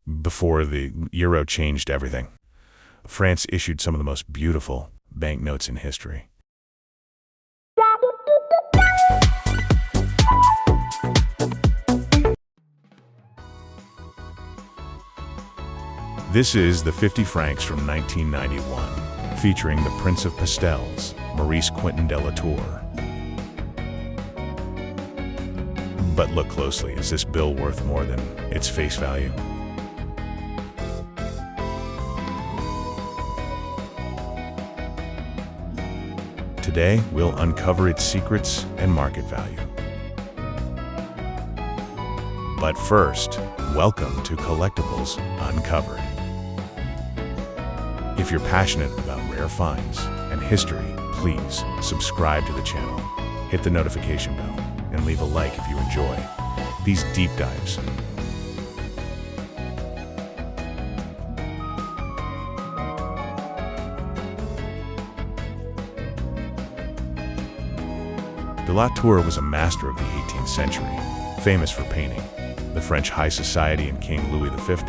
before the euro changed everything. France issued some of the most beautiful banknotes in history. This is the 50 francs from 1991, featuring the Prince of Pastels, Maurice Quentin de la Tour. But look closely, is this bill worth more than its face value? Today, we'll uncover its secrets and market value. But first, welcome to Collectibles Uncovered. If you're passionate about rare finds and history, please subscribe to the channel, hit the notification bell, and leave a like if you enjoy these deep dives. De la Tour was a master of the 18th century, famous for painting the French high society and King Louis XV.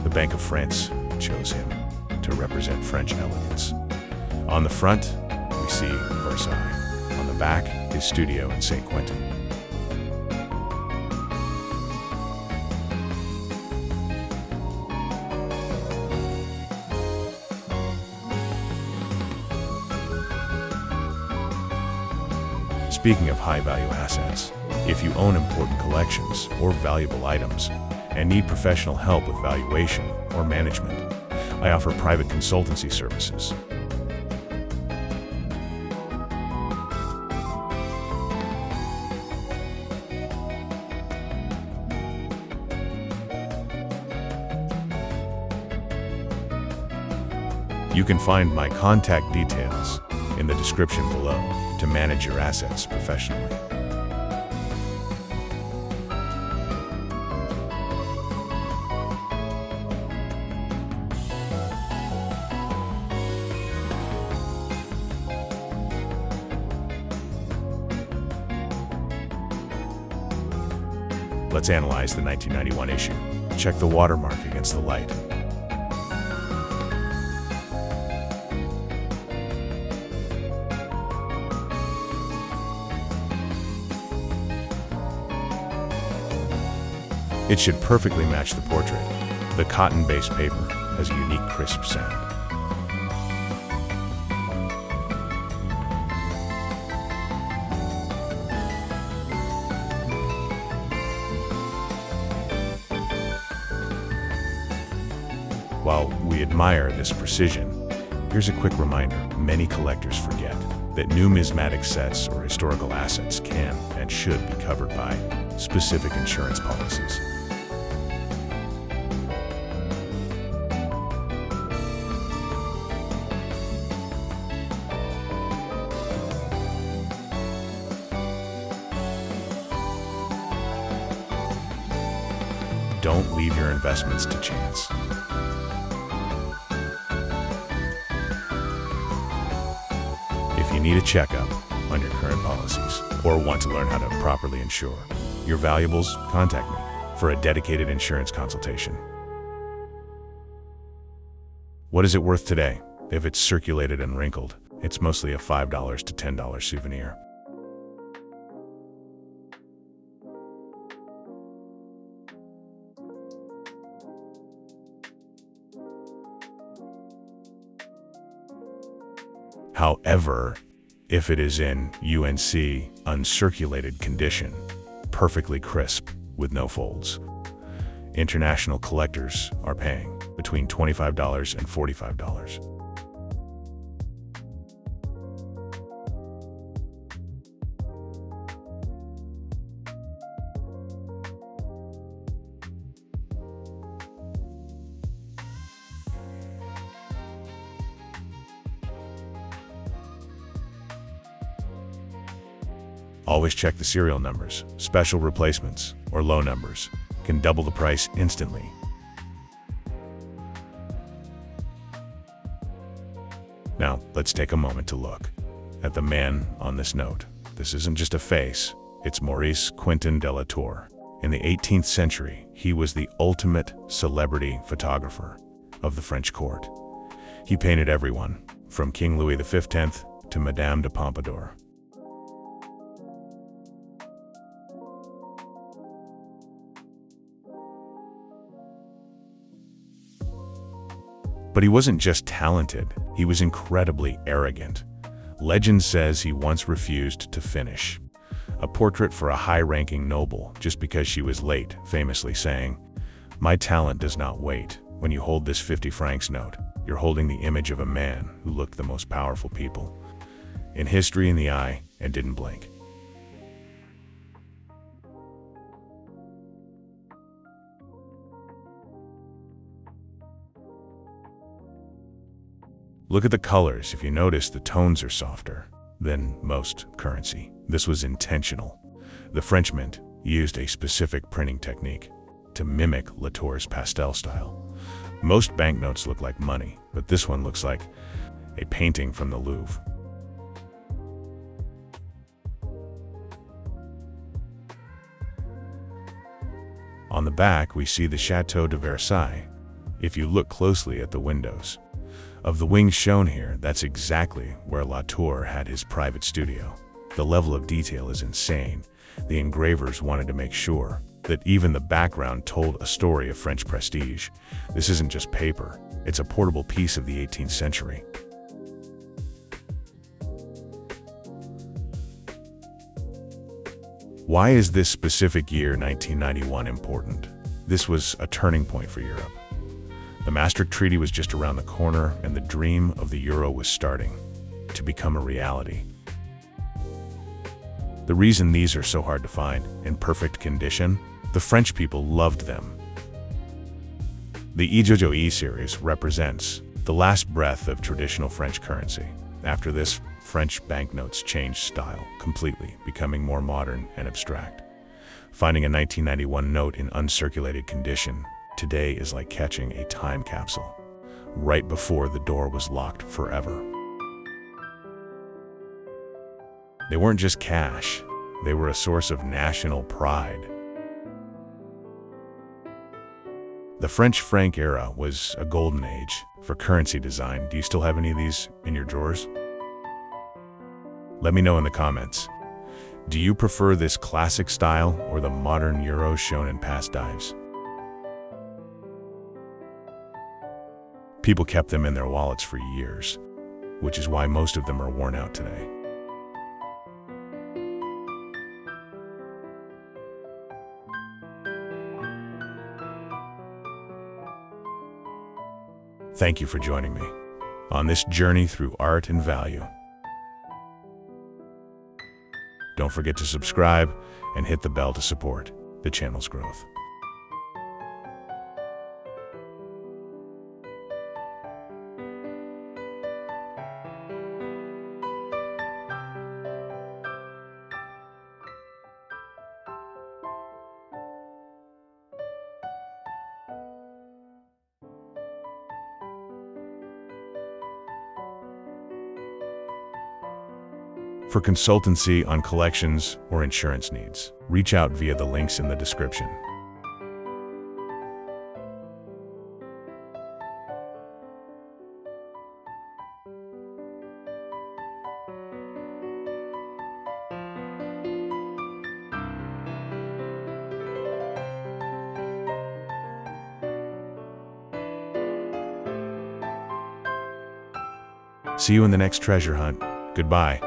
The Bank of France chose him to represent French elegance. On the front, we see Versailles. On the back, his studio in St. Quentin. Speaking of high-value assets, if you own important collections or valuable items, and need professional help with valuation or management, I offer private consultancy services. You can find my contact details in the description below to manage your assets professionally. Let's analyze the 1991 issue. Check the watermark against the light. It should perfectly match the portrait. The cotton-based paper has a unique crisp sound. While we admire this precision, here's a quick reminder. Many collectors forget that numismatic sets or historical assets can and should be covered by specific insurance policies. Don't leave your investments to chance. If you need a checkup on your current policies or want to learn how to properly insure your valuables, contact me for a dedicated insurance consultation. What is it worth today? If it's circulated and wrinkled, it's mostly a $5 to $10 souvenir. However, if it is in UNC uncirculated condition, perfectly crisp with no folds, international collectors are paying between $25 and $45. Always check the serial numbers. Special replacements, or low numbers, can double the price instantly. Now, let's take a moment to look at the man on this note. This isn't just a face, it's Maurice Quentin de la Tour. In the 18th century, he was the ultimate celebrity photographer of the French court. He painted everyone, from King Louis XV to Madame de Pompadour. But he wasn't just talented, he was incredibly arrogant. Legend says he once refused to finish a portrait for a high-ranking noble just because she was late, famously saying, "My talent does not wait. When you hold this 50 francs note, you're holding the image of a man who looked the most powerful people in history in the eye and didn't blink." Look at the colors. If you notice, the tones are softer than most currency. This was intentional. The French Mint used a specific printing technique to mimic Latour's pastel style. Most banknotes look like money, but this one looks like a painting from the Louvre. On the back, we see the Château de Versailles. If you look closely at the windows of the wings shown here, that's exactly where Latour had his private studio. The level of detail is insane. The engravers wanted to make sure that even the background told a story of French prestige. This isn't just paper, it's a portable piece of the 18th century. Why is this specific year, 1991, important? This was a turning point for Europe. The Maastricht Treaty was just around the corner, and the dream of the euro was starting to become a reality. The reason these are so hard to find in perfect condition, the French people loved them. The Ijojo E series represents the last breath of traditional French currency. After this, French banknotes changed style completely, becoming more modern and abstract. Finding a 1991 note in uncirculated condition today is like catching a time capsule, right before the door was locked forever. They weren't just cash, they were a source of national pride. The French franc era was a golden age for currency design. Do you still have any of these in your drawers? Let me know in the comments. Do you prefer this classic style or the modern euro shown in past dives? People kept them in their wallets for years, which is why most of them are worn out today. Thank you for joining me on this journey through art and value. Don't forget to subscribe and hit the bell to support the channel's growth. For consultancy on collections or insurance needs, reach out via the links in the description. See you in the next treasure hunt. Goodbye.